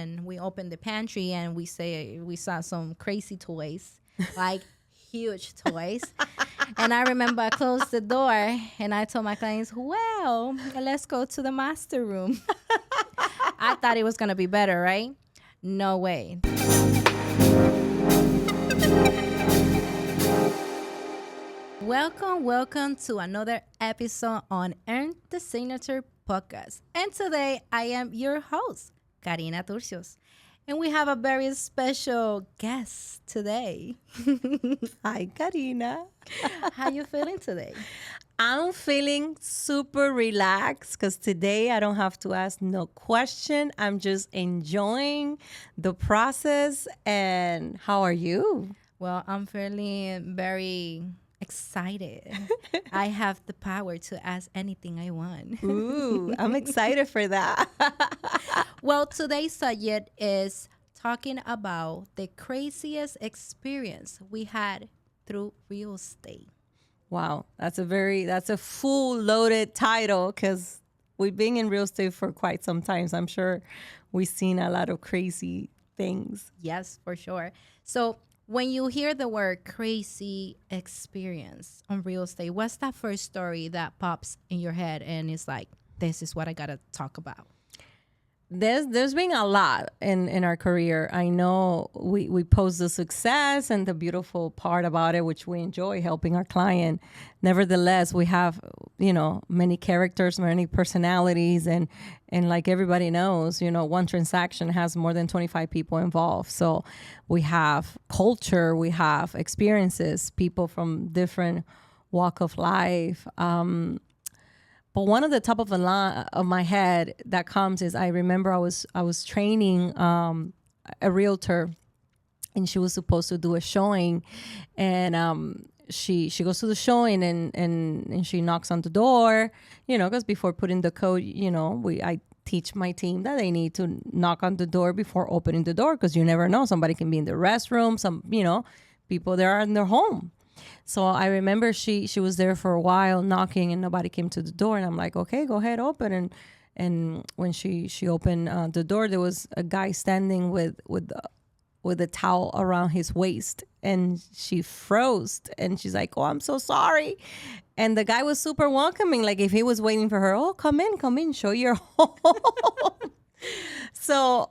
and we opened the pantry and we saw some crazy toys, like huge toys. And I remember I closed the door and I told my clients, well, let's go to the master room. I thought it was going to be better, right? No way. Welcome to another episode on Earn the Signature podcast. And today I am your host, Karina Turcios. And we have a very special guest today. Hi, Karina. How you feeling today? I'm feeling super relaxed because today I don't have to ask no question. I'm just enjoying the process. And how are you? Well, I'm feeling very excited. I have the power to ask anything I want. Ooh, I'm excited for that. Well, today's subject is talking about the craziest experience we had through real estate. Wow, that's a full loaded title because we've been in real estate for quite some time. So I'm sure we've seen a lot of crazy things. Yes, for sure. So when you hear the word crazy experience on real estate, what's that first story that pops in your head and it's like, this is what I got to talk about? There's been a lot in our career. I know we post the success and the beautiful part about it, which we enjoy helping our client. Nevertheless, we have, many characters, many personalities, and like everybody knows, one transaction has more than 25 people involved. So we have culture, we have experiences, people from different walk of life. But one of the top of the line of my head that comes is I remember I was training a realtor, and she was supposed to do a showing, and she goes to the showing and she knocks on the door, because before putting the code, I teach my team that they need to knock on the door before opening the door because you never know, somebody can be in the restroom, people there are in their home. So I remember she was there for a while knocking and nobody came to the door. And I'm like, okay, go ahead, open. And when she opened the door, there was a guy standing with a towel around his waist. And she froze and she's like, oh, I'm so sorry. And the guy was super welcoming. Like if he was waiting for her, oh, come in, show your home. So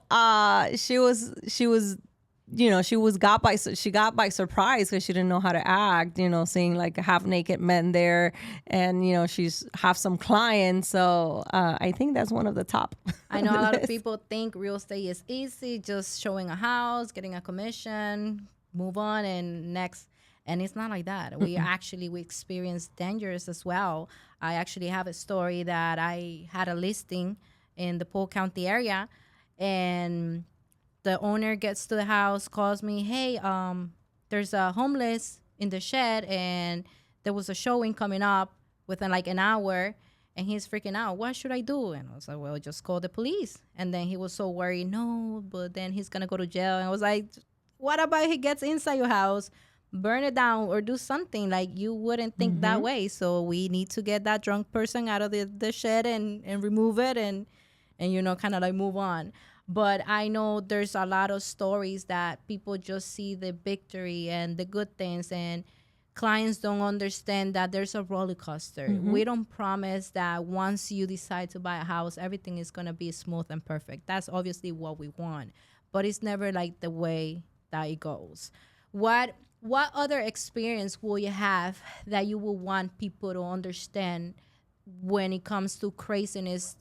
she got by surprise because she didn't know how to act, seeing like half naked men there, and she's have some clients. So I think that's one of the top. I know a lot of people think real estate is easy, just showing a house, getting a commission, move on and next. And it's not like that. We experience dangers as well. I actually have a story that I had a listing in the Polk County area, and the owner gets to the house, calls me, hey, there's a homeless in the shed, and there was a showing coming up within like an hour, and he's freaking out. What should I do? And I was like, well, just call the police. And then he was so worried, no, but then he's going to go to jail. And I was like, what about he gets inside your house, burn it down, or do something? Like, you wouldn't think that way. So we need to get that drunk person out of the shed and remove it and kind of like move on. But I know there's a lot of stories that people just see the victory and the good things, and clients don't understand that there's a roller coaster. We don't promise that once you decide to buy a house, everything is going to be smooth and perfect. That's obviously what we want, but it's never like the way that it goes. What other experience will you have that you will want people to understand when it comes to craziness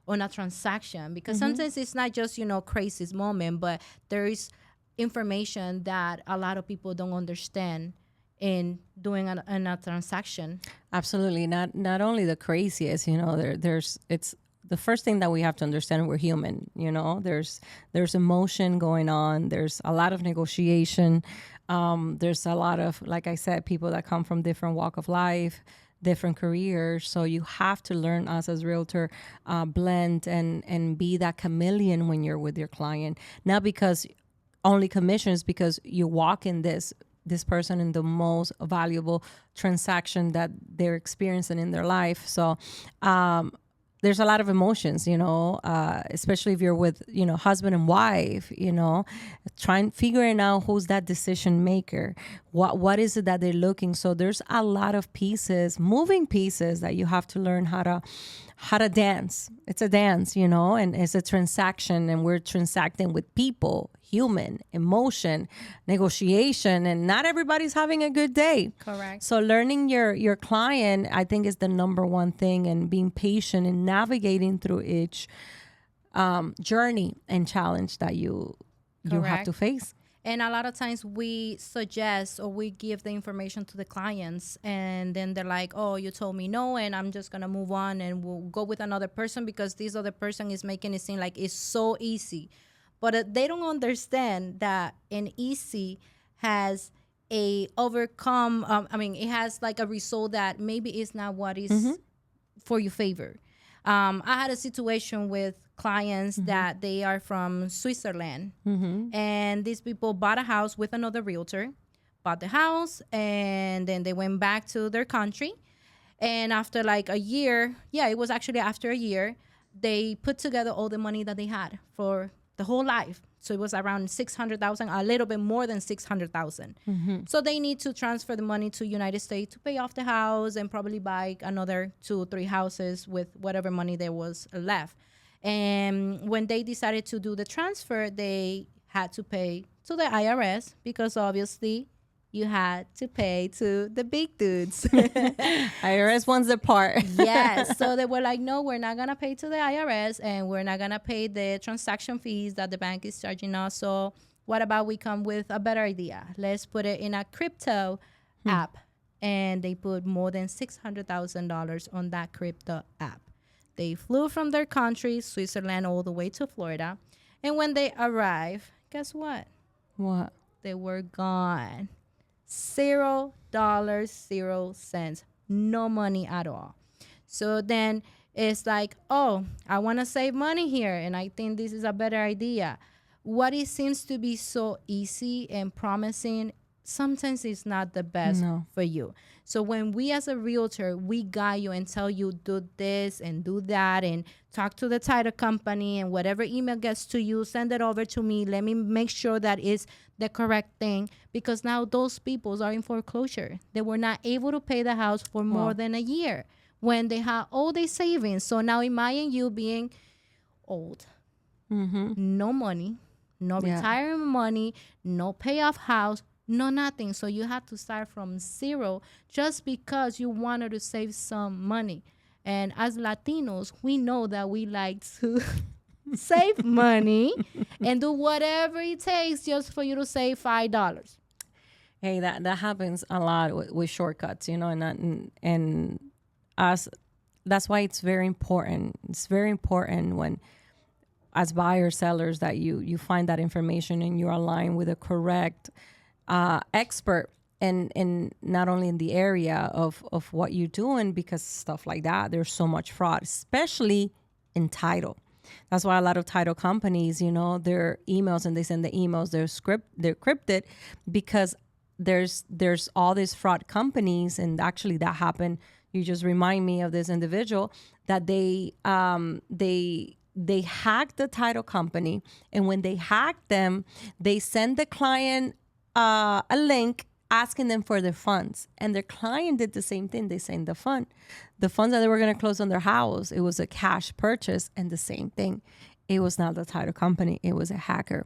on a transaction? Because sometimes it's not just, craziest moment, but there is information that a lot of people don't understand in doing a transaction. Absolutely. Not only the craziest, it's the first thing that we have to understand, we're human, there's emotion going on. There's a lot of negotiation. There's a lot of, like I said, people that come from different walk of life, different careers. So you have to learn, us as realtor, blend and be that chameleon when you're with your client. Not because only commissions, because you walk in this person in the most valuable transaction that they're experiencing in their life. So there's a lot of emotions, especially if you're with, husband and wife, trying figuring out who's that decision maker. What is it that they're looking? So there's a lot of pieces, moving pieces that you have to learn how to dance. It's a dance, and it's a transaction, and we're transacting with people, human, emotion, negotiation, and not everybody's having a good day. Correct. So learning your client, I think, is the number one thing, and being patient and navigating through each journey and challenge that you have to face. And a lot of times we suggest or we give the information to the clients, and then they're like, oh, you told me no, and I'm just going to move on and we'll go with another person because this other person is making it seem like it's so easy. But they don't understand that an easy has a overcome, it has like a result that maybe is not what is for your favor. I had a situation with clients that they are from Switzerland, and these people bought a house with another realtor, bought the house, and then they went back to their country. And after like a year, it was actually after a year, they put together all the money that they had for the whole life. So it was around 600,000, a little bit more than 600,000. So they need to transfer the money to United States to pay off the house and probably buy another 2 or 3 houses with whatever money there was left. And when they decided to do the transfer, they had to pay to the IRS because obviously you had to pay to the big dudes. IRS wants the part. Yes. So they were like, no, we're not going to pay to the IRS, and we're not going to pay the transaction fees that the bank is charging us. So what about we come with a better idea? Let's put it in a crypto app. And they put more than $600,000 on that crypto app. They flew from their country, Switzerland, all the way to Florida. And when they arrived, guess what? What? They were gone. $0, 0 cents. No money at all. So then it's like, oh, I want to save money here, and I think this is a better idea. What it seems to be so easy and promising, sometimes it's not the best for you. So when we as a realtor, we guide you and tell you do this and do that and talk to the title company, and whatever email gets to you, send it over to me. Let me make sure that it's the correct thing, because now those people are in foreclosure. They were not able to pay the house for more than a year when they had all their savings. So now imagine you being old, no money, no retirement money, no payoff house, no nothing. So you have to start from zero just because you wanted to save some money. And as Latinos, we know that we like to save money and do whatever it takes just for you to save $5. Hey, that happens a lot with shortcuts, and us. That's why it's very important. It's very important when, as buyers, sellers, that you find that information and you're aligned with a correct expert, and not only in the area of what you're doing, because stuff like that, there's so much fraud, especially in title. That's why a lot of title companies, their emails, and they send the emails, they're crypted, because there's all these fraud companies. And actually that happened. You just remind me of this individual that they hacked the title company, and when they hacked them, they send the client a link asking them for their funds, and their client did the same thing. They sent the funds that they were going to close on their house. It was a cash purchase, and the same thing. It was not the title company. It was a hacker,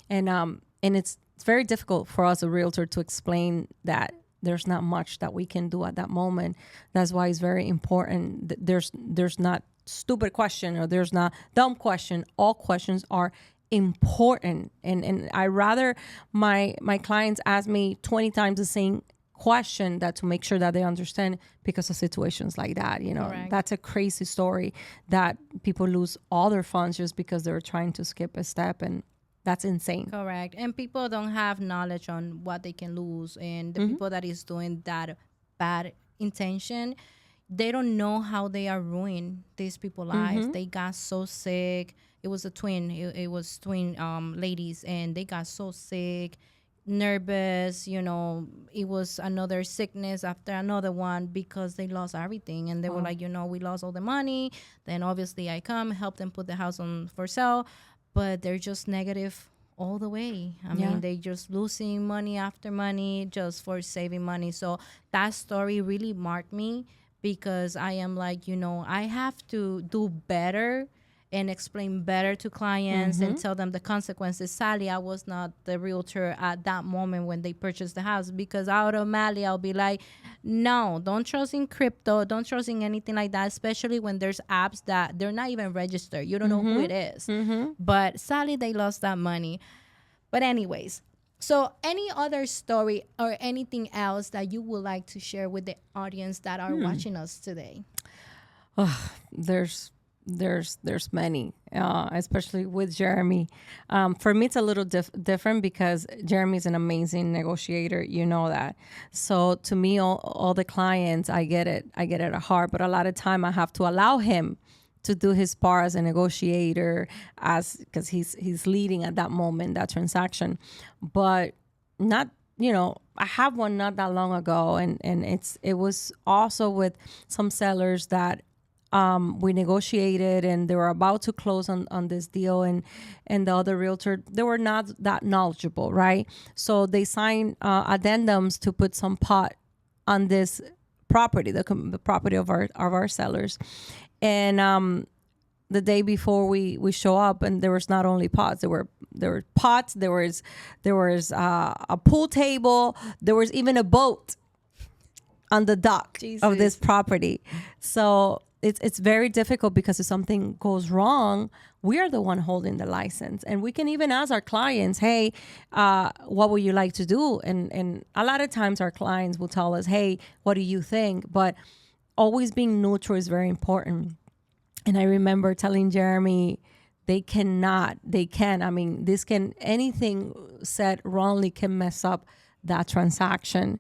and it's very difficult for us, a realtor, to explain that there's not much that we can do at that moment. That's why it's very important. There's not stupid question, or there's not dumb question. All questions are important, and I rather my clients ask me 20 times the same question, that to make sure that they understand, because of situations like that. Correct. That's a crazy story, that people lose all their funds just because they're trying to skip a step, and that's insane. Correct. And people don't have knowledge on what they can lose, and the people that is doing that bad intention, they don't know how they are ruining these people's lives. They got so sick. It was a twin. It was twin ladies, and they got so sick. nervous, it was another sickness after another one because they lost everything. And they were like, we lost all the money. Then obviously I come, help them put the house on for sale, but they're just negative all the way. I mean, they just losing money after money just for saving money. So that story really marked me because I am like, I have to do better and explain better to clients and tell them the consequences. Sadly, I was not the realtor at that moment when they purchased the house, because automatically I'll be like, no, don't trust in crypto. Don't trust in anything like that, especially when there's apps that they're not even registered. You don't know who it is. But sadly, they lost that money. But anyways, so any other story or anything else that you would like to share with the audience that are watching us today? There's many, especially with Jeremy. For me, it's a little different because Jeremy's an amazing negotiator. You know that. So to me, all the clients, I get it at heart. But a lot of time, I have to allow him to do his part as a negotiator, because he's leading at that moment that transaction. But not, I have one not that long ago, and it was also with some sellers that we negotiated, and they were about to close on this deal, and the other realtor, they were not that knowledgeable, right? So they signed addendums to put some pot on this property, the property of our sellers. And the day before we show up, and there was not only pots, there were pots, there was a pool table, there was even a boat on the dock of this property. So it's very difficult, because if something goes wrong, we are the one holding the license, and we can even ask our clients, hey, what would you like to do? And a lot of times our clients will tell us, hey, what do you think? But always being neutral is very important. And I remember telling Jeremy, anything said wrongly can mess up that transaction.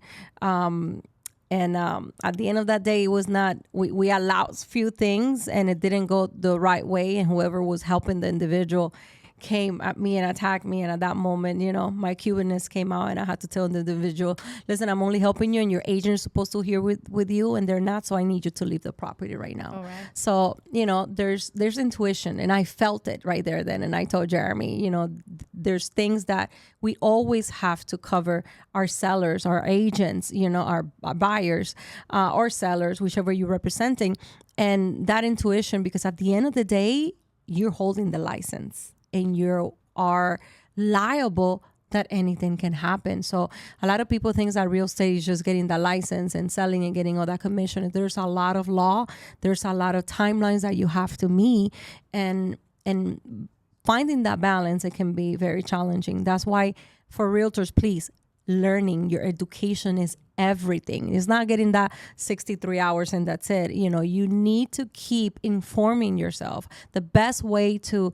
And at the end of that day, it was not, we allowed few things, and it didn't go the right way. And whoever was helping the individual came at me and attacked me. And at that moment, my Cubanness came out, and I had to tell the individual, listen, I'm only helping you, and your agent is supposed to hear with you, and they're not. So I need you to leave the property right now. Right. So, there's intuition, and I felt it right there then. And I told Jeremy, there's things that we always have to cover our sellers, our agents, our buyers, or sellers, whichever you're representing, and that intuition, because at the end of the day, you're holding the license, and you are liable that anything can happen. So a lot of people think that real estate is just getting the license and selling and getting all that commission. There's a lot of law. There's a lot of timelines that you have to meet, and finding that balance, it can be very challenging. That's why for realtors, please, learning, your education is everything. It's not getting that 63 hours and that's it. You need to keep informing yourself. The best way to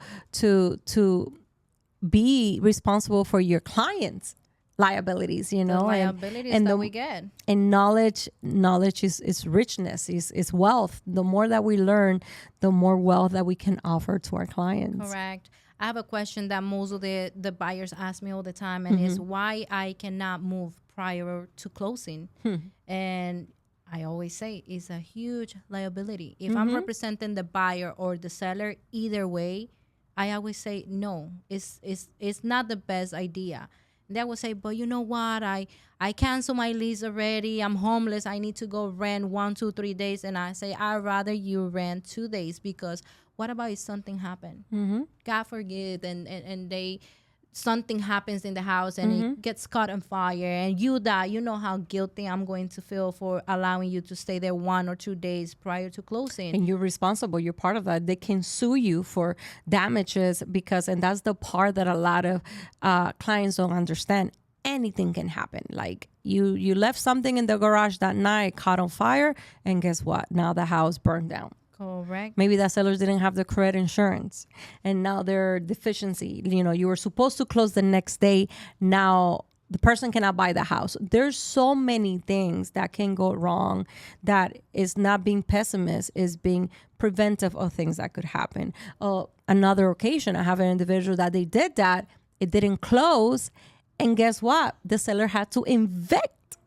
be responsible for your clients' liabilities, The liabilities that we get. And knowledge is richness, is wealth. The more that we learn, the more wealth that we can offer to our clients. Correct. I have a question that most of the buyers ask me all the time, and is why I cannot move prior to closing. And I always say it's a huge liability. If I'm representing the buyer or the seller, either way, I always say no. It's not the best idea. And they will say, but you know what? I cancel my lease already. I'm homeless. I need to go rent 1, 2, 3 days. And I say, I'd rather you rent 2 days, because what about if something happened? God forbid, and something happens in the house, and it gets caught on fire, and you die. You know how guilty I'm going to feel for allowing you to stay there 1 or 2 days prior to closing. And you're responsible. You're part of that. They can sue you for damages, and that's the part that a lot of clients don't understand. Anything can happen. Like you left something in the garage that night, caught on fire, and guess what? Now the house burned down. Correct. Maybe that sellers didn't have the credit insurance, and now they're deficiency. You were supposed to close the next day. Now the person cannot buy the house. There's so many things that can go wrong. That is not being pessimist, is being preventive of things that could happen. Another occasion, I have an individual that they did that. It didn't close, And guess what? The seller had to evict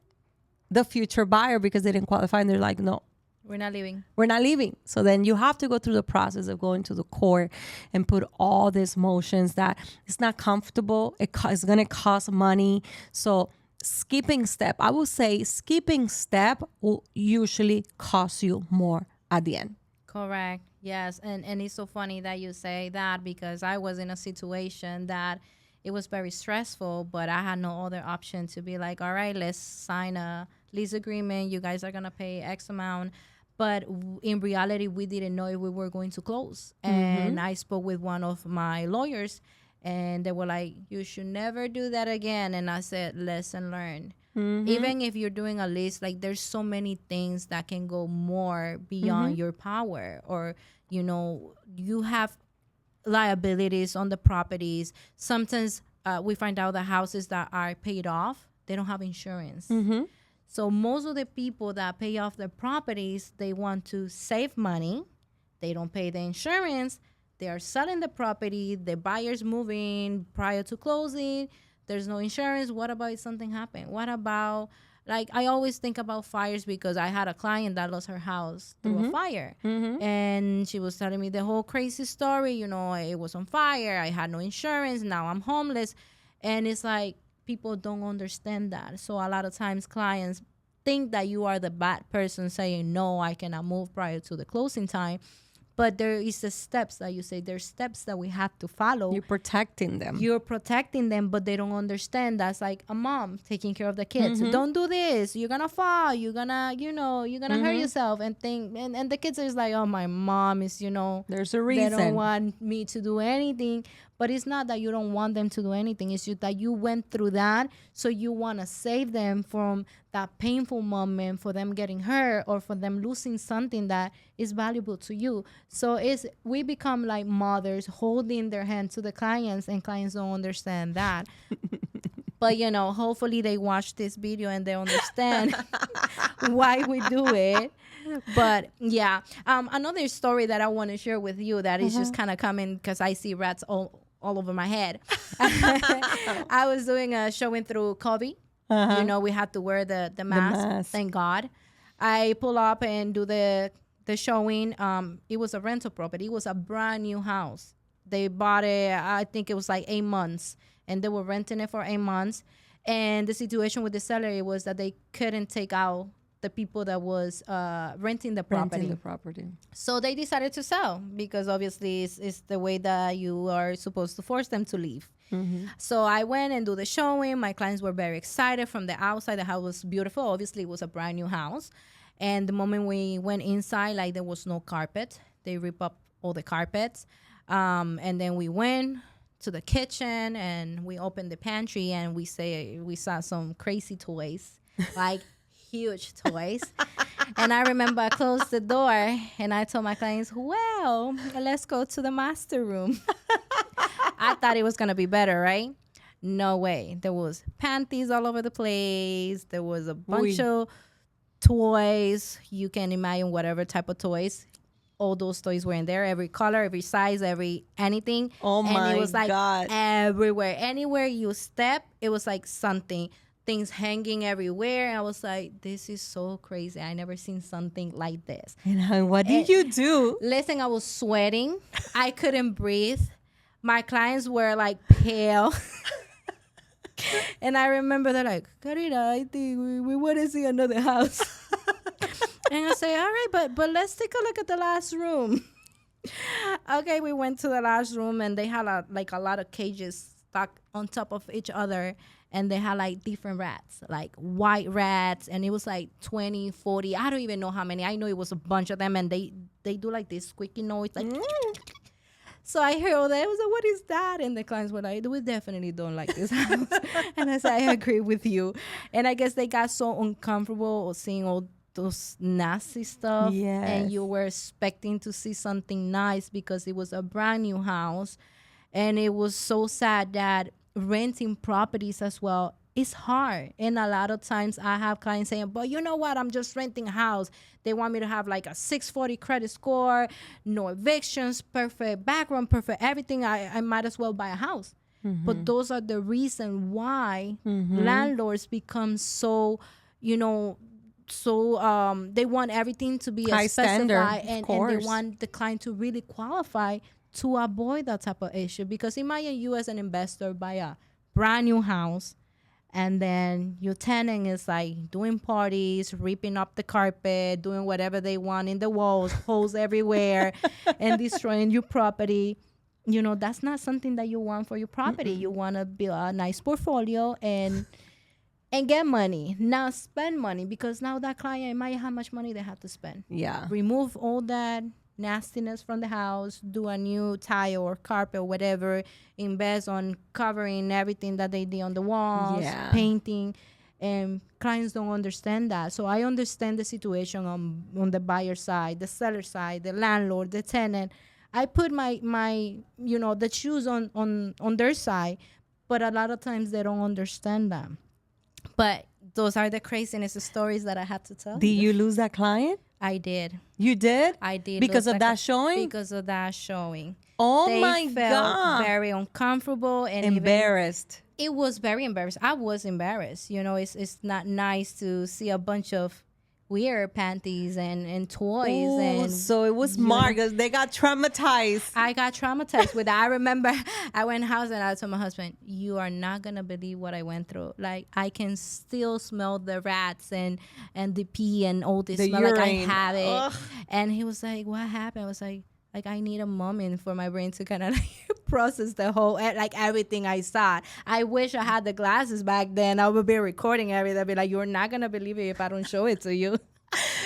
the future buyer because they didn't qualify. And they're like, no, We're not leaving. we're not leaving. So then you have to go through the process of going to the court and put all these motions that it's not comfortable. It's going to cost money. So skipping step, I will say skipping step will usually cost you more at the end. Correct. Yes. And it's so funny that you say that because I was in a situation that it was very stressful, but I had no other option to be like, all right, let's sign a lease agreement. You guys are going to pay X amount. But in reality, we didn't know if we were going to close. And I spoke with one of my lawyers, and they were like, you should never do that again. And I said, lesson learned. Even if you're doing a list, like there's so many things that can go more beyond your power, or, you know, you have liabilities on the properties. Sometimes we find out the houses that are paid off, they don't have insurance. So most of the people that pay off their properties, they want to save money. They don't pay the insurance. They are selling the property. The buyer's moving prior to closing. There's no insurance. What about if something happened? What about, like, I always think about fires because I had a client that lost her house through a fire. And she was telling me the whole crazy story. You know, it was on fire. I had no insurance. Now I'm homeless. And it's like, people don't understand that. So a lot of times clients think that you are the bad person saying, no, I cannot move prior to the closing time. But there is the steps that you say. There's steps that we have to follow. You're protecting them. You're protecting them, but they don't understand. That's like a mom taking care of the kids. Don't do this. You're gonna fall. You're gonna, you know, you're gonna hurt yourself and think. And the kids are just like, oh, my mom is, you know, There's a reason. they don't want me to do anything. But it's not that you don't want them to do anything. It's just that you went through that, so you want to save them from that painful moment, for them getting hurt or for them losing something that is valuable to you. So we become like mothers holding their hand to the clients, and clients don't understand that. But, you know, hopefully they watch this video and they understand why we do it. But yeah, another story that I want to share with you that is just kind of coming because I see rats all over my head. I was doing a showing through COVID. You know, we had to wear the mask. Thank God. I pull up and do the showing. It was a rental property. It was a brand new house. They bought it, I think it was like 8 months, and they were renting it for 8 months. And the situation with the seller was that they couldn't take out the people that was renting the property. So they decided to sell because obviously it's the way that you are supposed to force them to leave. So I went and do the showing. My clients were very excited from the outside. The house was beautiful. Obviously, it was a brand new house. And the moment we went inside, like there was no carpet. They ripped up all the carpets. And then we went to the kitchen and we opened the pantry and we saw some crazy toys, like huge toys. And I remember I closed the door and I told my clients, well, let's go to the master room. I thought it was going to be better, right? No way. There was panties all over the place. There was a bunch of toys. You can imagine whatever type of toys. All those toys were in there, every color, every size, anything. Oh my God. And it was like everywhere. Anywhere you step, it was like something. Things hanging everywhere. And I was like, this is so crazy. I never seen something like this. And what did you do? Listen, I was sweating. I couldn't breathe. My clients were like pale. And I remember they're like, Karina, I think we want to see another house. And I say, all right, but let's take a look at the last room. Okay, we went to the last room and they had a lot of cages stuck on top of each other. And they had like different rats, like white rats. And it was like 20, 40. I don't even know how many. I know it was a bunch of them. And they do like this squeaky noise. Like, So I heard all that. I was like, what is that? And the clients were like, we definitely don't like this house. And I said, I agree with you. And I guess they got so uncomfortable seeing all those nasty stuff. Yes. And you were expecting to see something nice because it was a brand new house. And it was so sad that renting properties as well is hard. And a lot of times I have clients saying, but you know what? I'm just renting a house. They want me to have like a 640 credit score, no evictions, perfect background, perfect everything. I might as well buy a house. But those are the reason why landlords become so, you know, so they want everything to be High standard, specified, and they want the client to really qualify to avoid that type of issue. Because imagine you as an investor buy a brand new house, and then your tenant is like doing parties, ripping up the carpet, doing whatever they want in the walls, holes everywhere, and destroying your property. You know, that's not something that you want for your property. You want to build a nice portfolio and get money, not spend money, because now that client might how much money they have to spend. Yeah. Remove all that nastiness from the house, do a new tile or carpet or whatever, invest on covering everything that they did on the walls, painting, and clients don't understand that. So I understand the situation on the buyer side, the seller side, the landlord, the tenant. I put my you know, the shoes on their side, but a lot of times they don't understand that. But those are the craziness stories that I had to tell. Did you lose that client? I did. You did? I did. Because of that showing? Because of that showing. Oh they my felt God. very uncomfortable and embarrassed. It was very embarrassed. I was embarrassed. You know, it's not nice to see a bunch of weird panties and toys. Ooh, and so it was Marcus. They got traumatized. I got traumatized with that. I remember I went house and I told my husband, you are not gonna believe what I went through. Like, I can still smell the rats and the pee and all this the smell. urine. Like, I have it. Ugh. And he was like, what happened? I was like I need a moment for my brain to kind of process the whole, like, everything I saw. I wish I had the glasses back then. I would be recording everything. I'd be like, you're not gonna believe it if I don't show it to you.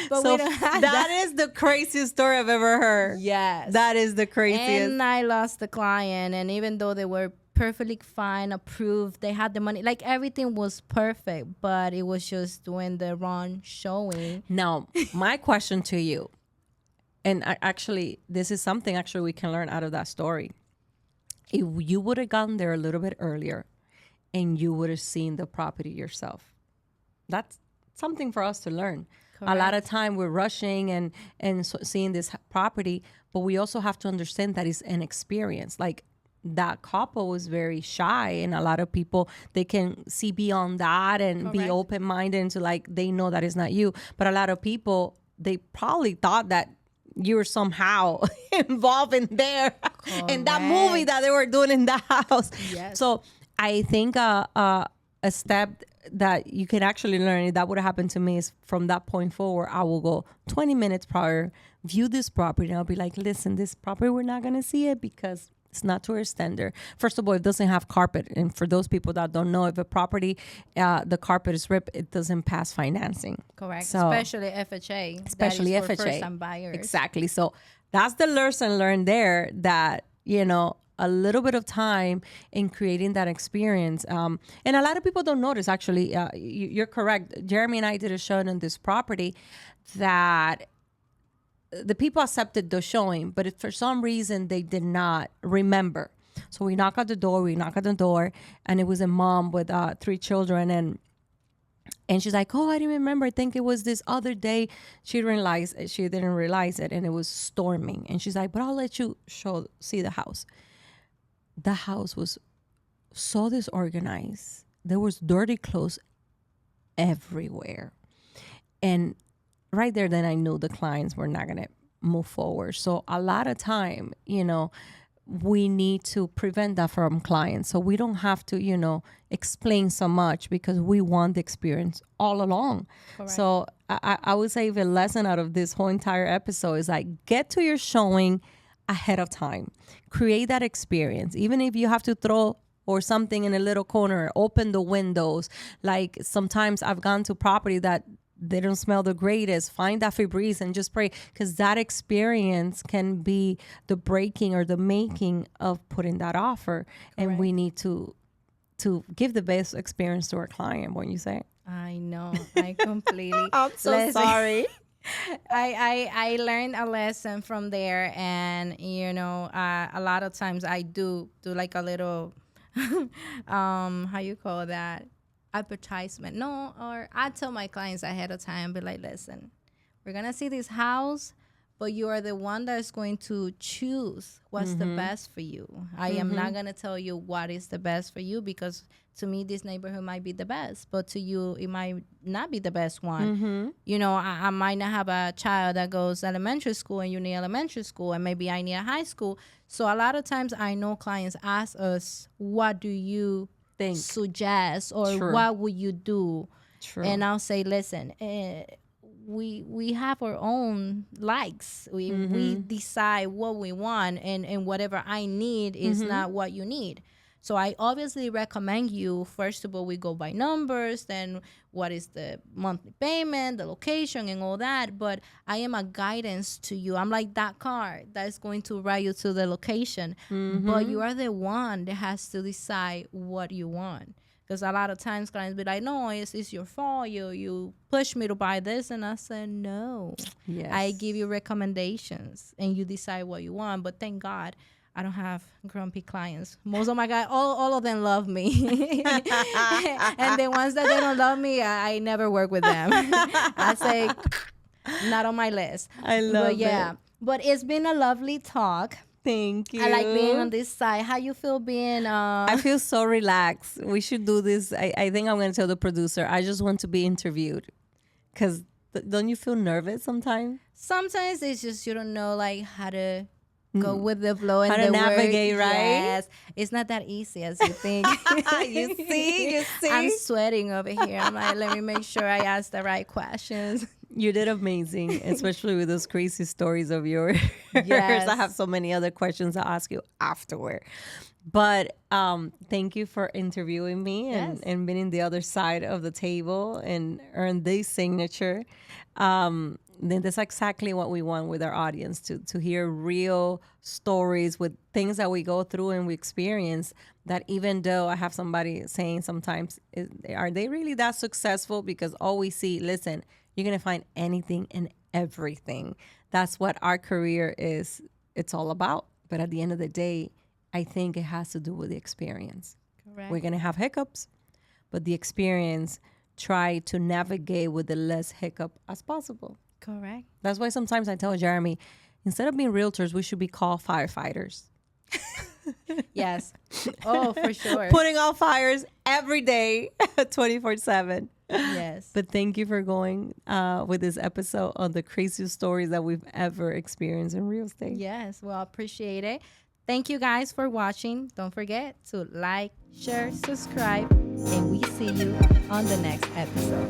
But so we don't have that is the craziest story I've ever heard. Yes. That is the craziest. And I lost the client, and even though they were perfectly fine, approved, they had the money, like, everything was perfect, but it was just doing the wrong showing. Now, my question to you, and this is something actually we can learn out of that story. If you would have gone there a little bit earlier and you would have seen the property yourself, that's something for us to learn. Correct. A lot of time we're rushing and seeing this property, but we also have to understand that it's an experience. Like, that couple was very shy, and a lot of people, they can see beyond that and Correct. be open-minded into, like, they know that it's not you. But a lot of people, they probably thought that you were somehow involved in there in that movie that they were doing in the house. Yes. So I think a step that you can actually learn, if that would have happened to me, is from that point forward, I will go 20 minutes prior, view this property, and I'll be like, listen, this property, we're not going to see it because it's not to our standard. First of all, it doesn't have carpet. And for those people that don't know, if a property, the carpet is ripped, it doesn't pass financing. Correct. So, especially FHA. Especially that is for FHA. First-time buyers. Exactly. So that's the lesson learned there, that, you know, a little bit of time in creating that experience. And a lot of people don't notice, actually. You're correct. Jeremy and I did a show on this property that the people accepted the showing, but if for some reason they did not remember. So we knock on the door, and it was a mom with 3 children, and she's like, oh, I didn't remember. I think it was this other day. She didn't realize it, and it was storming. And she's like, but I'll let you see the house. The house was so disorganized. There was dirty clothes everywhere. And right there, then I knew the clients were not going to move forward. So a lot of time, you know, we need to prevent that from clients. So we don't have to, you know, explain so much, because we want the experience all along. Correct. So I would say the lesson out of this whole entire episode is, like, get to your showing ahead of time. Create that experience. Even if you have to throw or something in a little corner, open the windows. Like, sometimes I've gone to property that they don't smell the greatest. Find that Febreze and just pray, because that experience can be the breaking or the making of putting that offer. Correct. And we need to give the best experience to our client, won't you say? I know. I completely. I'm so sorry. I learned a lesson from there, and you know, a lot of times I do like a little how you call that, advertisement. No, or I tell my clients ahead of time, be like, listen, we're gonna see this house, but you are the one that is going to choose what's the best for you. I am not going to tell you what is the best for you, because to me, this neighborhood might be the best, but to you, it might not be the best one. You know, I might not have a child that goes elementary school and you need elementary school, and maybe I need a high school. So a lot of times I know clients ask us, what do you suggest, or True. what would you do? True. And I'll say, listen, we have our own likes. We decide what we want, and whatever I need is not what you need. So I obviously recommend you, first of all, we go by numbers, then what is the monthly payment, the location, and all that. But I am a guidance to you. I'm like that car that is going to ride you to the location. But you are the one that has to decide what you want. Because a lot of times clients be like, no, it's your fault. You pushed me to buy this. And I said, no. Yes. I give you recommendations and you decide what you want. But thank God I don't have grumpy clients. Most of my guys, all of them love me. And the ones that they don't love me, I never work with them. I say, not on my list. I love it. But it's been a lovely talk. Thank you. I like being on this side. How you feel being? I feel so relaxed. We should do this. I think I'm going to tell the producer, I just want to be interviewed. Because don't you feel nervous sometimes? Sometimes it's just you don't know like how to go with the flow and how to navigate, work. right? Yes. It's not that easy as you think. You see? I'm sweating over here. I'm like, let me make sure I ask the right questions. You did amazing, especially with those crazy stories of yours. Yes. I have so many other questions I'll ask you afterward. But thank you for interviewing me and being in the other side of the table and earn this signature. Then that's exactly what we want with our audience, to hear real stories with things that we go through and we experience, that even though I have somebody saying sometimes, are they really that successful? Because all we see, listen, you're going to find anything and everything. That's what our career is. It's all about. But at the end of the day, I think it has to do with the experience. Correct. We're going to have hiccups, but the experience, try to navigate with the less hiccup as possible. Correct. That's why sometimes I tell Jeremy, instead of being realtors, we should be called firefighters. Yes. Oh, for sure. Putting out fires every day, 24/7. Yes. But thank you for going with this episode on the craziest stories that we've ever experienced in real estate. Yes. Well, appreciate it. Thank you guys for watching. Don't forget to like, share, subscribe, and we see you on the next episode.